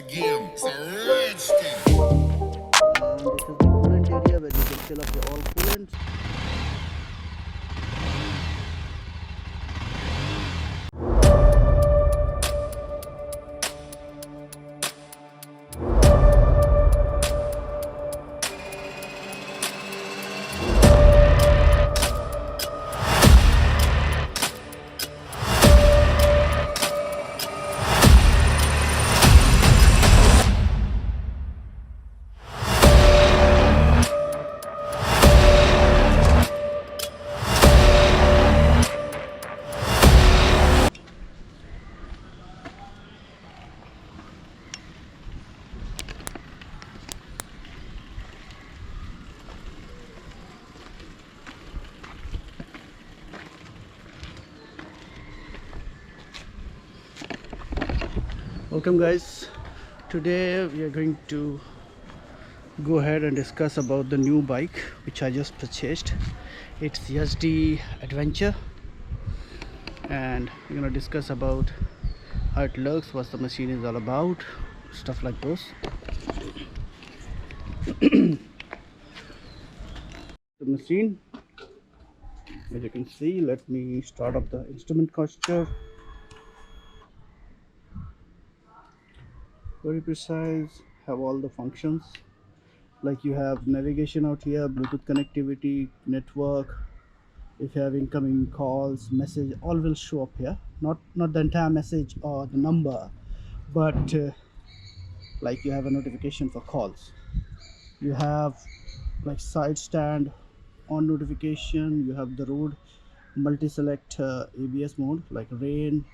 again. It's a rich thing. And this is the coolant area where you can fill up your all coolants. Welcome guys, today we are going to go ahead and discuss about the new bike which I just purchased. It's Yezdi Adventure, and we're going to discuss about how it looks, what the machine is all about, stuff like those. The machine, as you can see, let me start up the instrument cluster. Very precise, have all the functions, like you have navigation out here, Bluetooth connectivity, network. If you have incoming calls, message, all will show up here. Not the entire message or the number, but like you have a notification for calls. You have like side stand on notification. You have the road multi-select ABS mode, like rain,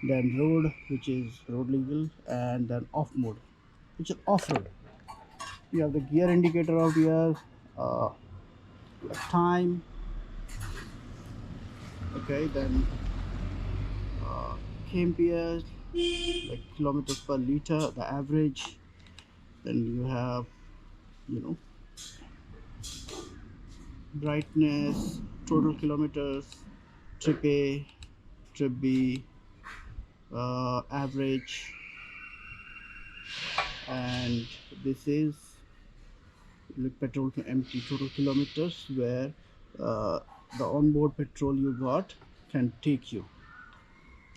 then road, which is road legal, and then off mode, which is off-road. You have the gear indicator out here, time, okay, then kmph, like kilometers per liter, the average. Then you have, you know, brightness, total kilometers, trip A, trip B, average, and this is like petrol to empty, total kilometers, where the onboard petrol you got can take you.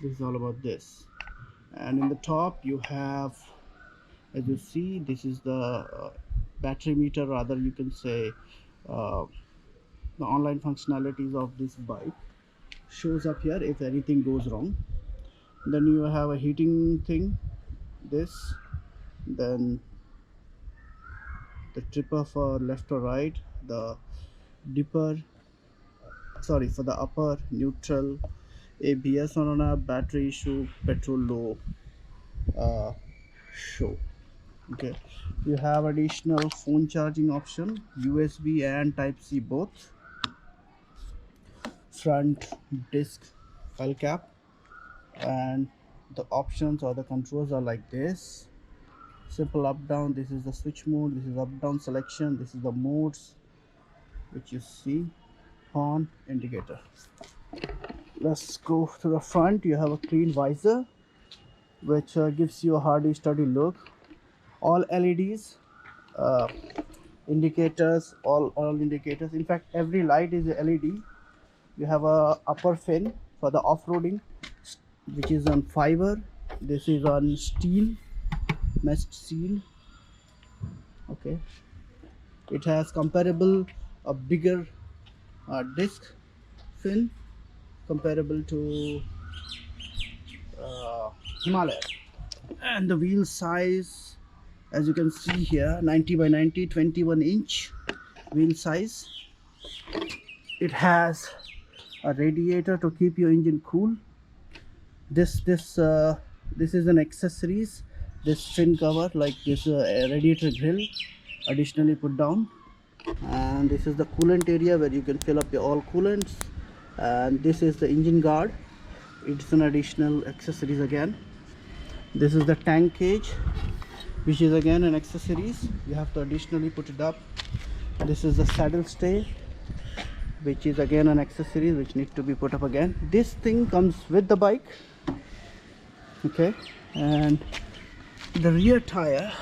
This is all about this. And in the top you have, as you see, this is the battery meter, rather you can say the online functionalities of this bike shows up here if anything goes wrong. Then you have a heating thing, this, then the tripper for left or right, the dipper, sorry, for the upper, neutral, ABS on a battery issue, petrol low, show. Okay, you have additional phone charging option, USB and type C both, front disc file cap, and the options or the controls are like this: simple up down, this is the switch mode, this is up down selection, this is the modes which you see, horn, indicator. Let's go to the front. You have a clean visor which gives you a hardy sturdy look, all LEDs, indicators, all indicators, in fact every light is a LED. You have a upper fin for the off-roading, which is on fiber, this is on steel, meshed steel. Okay, it has comparable a bigger disc fin comparable to Himalaya. And the wheel size, as you can see here, 90 by 90, 21 inch wheel size. It has a radiator to keep your engine cool. This is an accessories, this fin cover, like this radiator grill additionally put down. And this is the coolant area where you can fill up your all coolants. And this is the engine guard, it's an additional accessories again. This is the tank cage, which is again an accessories, you have to additionally put it up. This is the saddle stay, which is again an accessory which needs to be put up again. This thing comes with the bike, okay. And The rear tire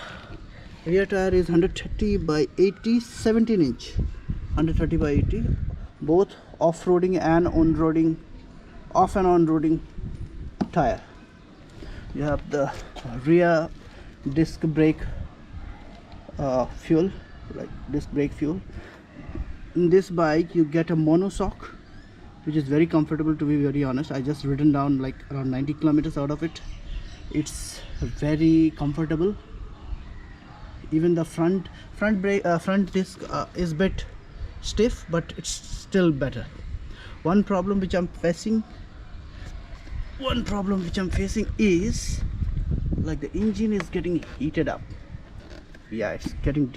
is 130 by 80, 17 inch, 130 by 80, both off-roading and on-roading, off and on-roading tire. You have the rear disc brake fuel, like disc brake fuel. In this bike you get a monosock, which is very comfortable, to be very honest. I just ridden down like around 90 kilometers out of it. It's very comfortable. Even the front disc is a bit stiff, but it's still better. One problem which I'm facing is like the engine is getting heated up. Yeah, it's getting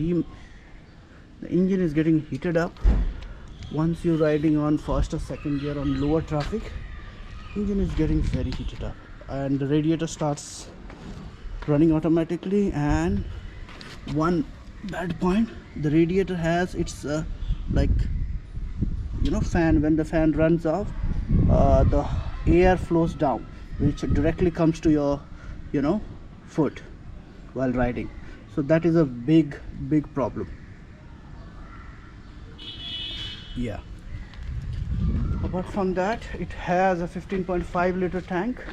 the engine is getting heated up. Once you're riding on first or second gear on lower traffic, engine is getting very heated up, and the radiator starts running automatically. And one bad point, the radiator has its like, you know, fan. When the fan runs off, the air flows down, which directly comes to your, you know, foot while riding. So that is a big problem. Yeah, apart from that, it has a 15.5 liter tank,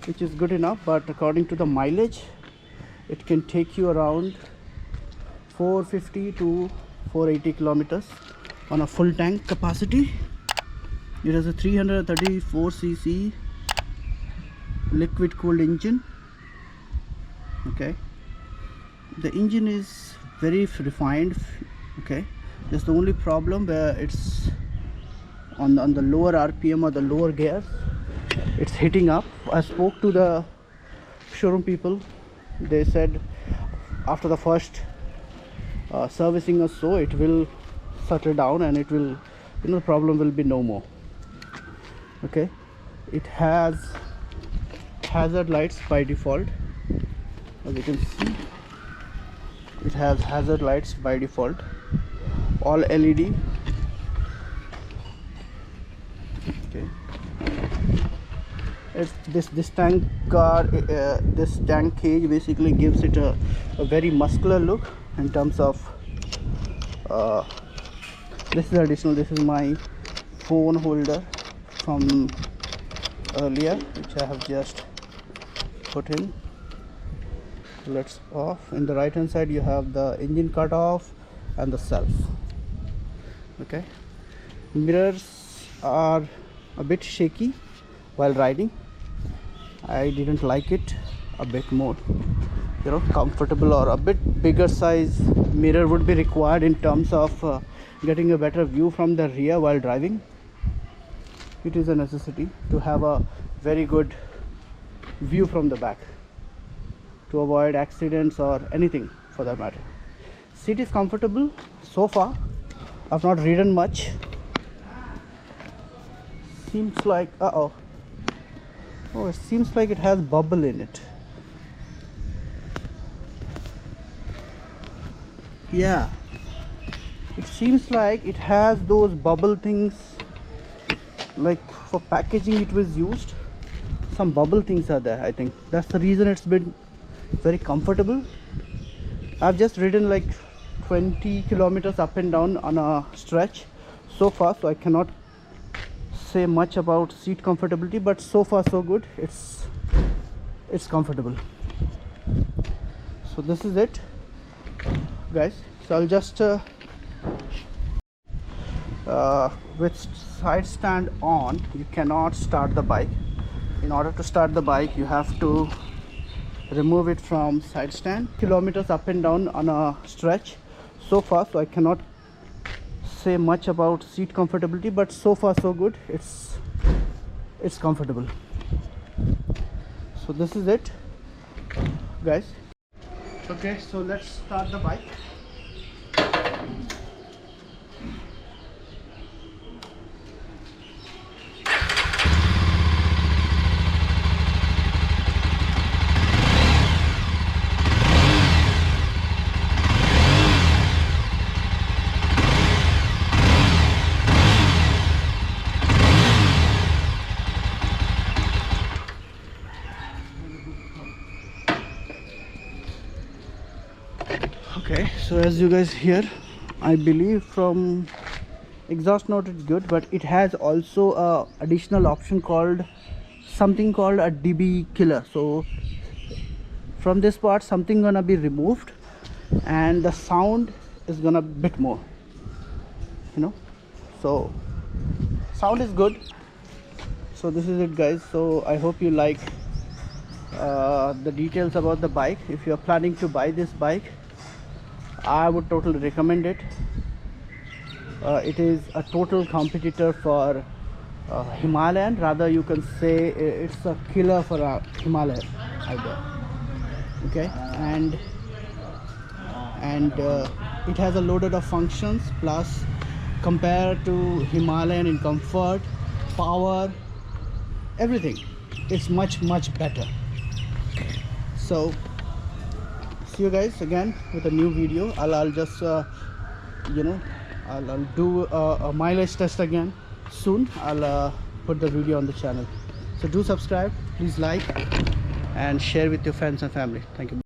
which is good enough, but according to the mileage, it can take you around 450 to 480 kilometers on a full tank capacity. It has a 334cc liquid cooled engine. Okay, the engine is very refined. Okay, just the only problem where it's on the lower RPM or the lower gears, it's hitting up. I spoke to the showroom people. They said after the first servicing or so, it will settle down and it will, you know, the problem will be no more. Okay, it has hazard lights by default. As you can see, it has hazard lights by default, all LED. Okay, this tank cage basically gives it a very muscular look in terms of this is additional. This is my phone holder from earlier, which I have just put in. Let's off. In the right hand side you have the engine cut off and the self. Okay, mirrors are a bit shaky while riding. I didn't like it. A bit more, you know, comfortable or a bit bigger size mirror would be required in terms of getting a better view from the rear while driving. It is a necessity to have a very good view from the back to avoid accidents or anything for that matter. Seat is comfortable so far. I've not ridden much. Seems like it seems like it has bubble in it. Yeah, it seems like it has those bubble things, like for packaging it was used. Some bubble things are there. I think that's the reason it's been very comfortable. I've just ridden like 20 kilometers up and down on a stretch so far, so I cannot say much about seat comfortability, but so far so good. It's comfortable. So this is it, guys. So I'll just with side stand on, you cannot start the bike. In order to start the bike, you have to remove it from side stand. Kilometers up and down on a stretch so far, so I cannot say much about seat comfortability, but so far so good. It's comfortable. So this is it, guys. Okay, so let's start the bike. Okay, so as you guys hear, I believe from exhaust note it's good, but it has also a additional option called something called a dB killer. So from this part something gonna be removed and the sound is gonna bit more, you know. So sound is good. So this is it guys. So I hope you like the details about the bike. If you are planning to buy this bike, I would totally recommend it. It is a total competitor for Himalayan. Rather you can say it's a killer for a Himalayan out there. Okay, and it has a loaded of functions, plus compared to Himalayan in comfort, power, everything, it's much better. So see you guys again with a new video. I'll just you know, I'll do a mileage test again soon. I'll put the video on the channel. So do subscribe, please like and share with your friends and family. Thank you. Bye.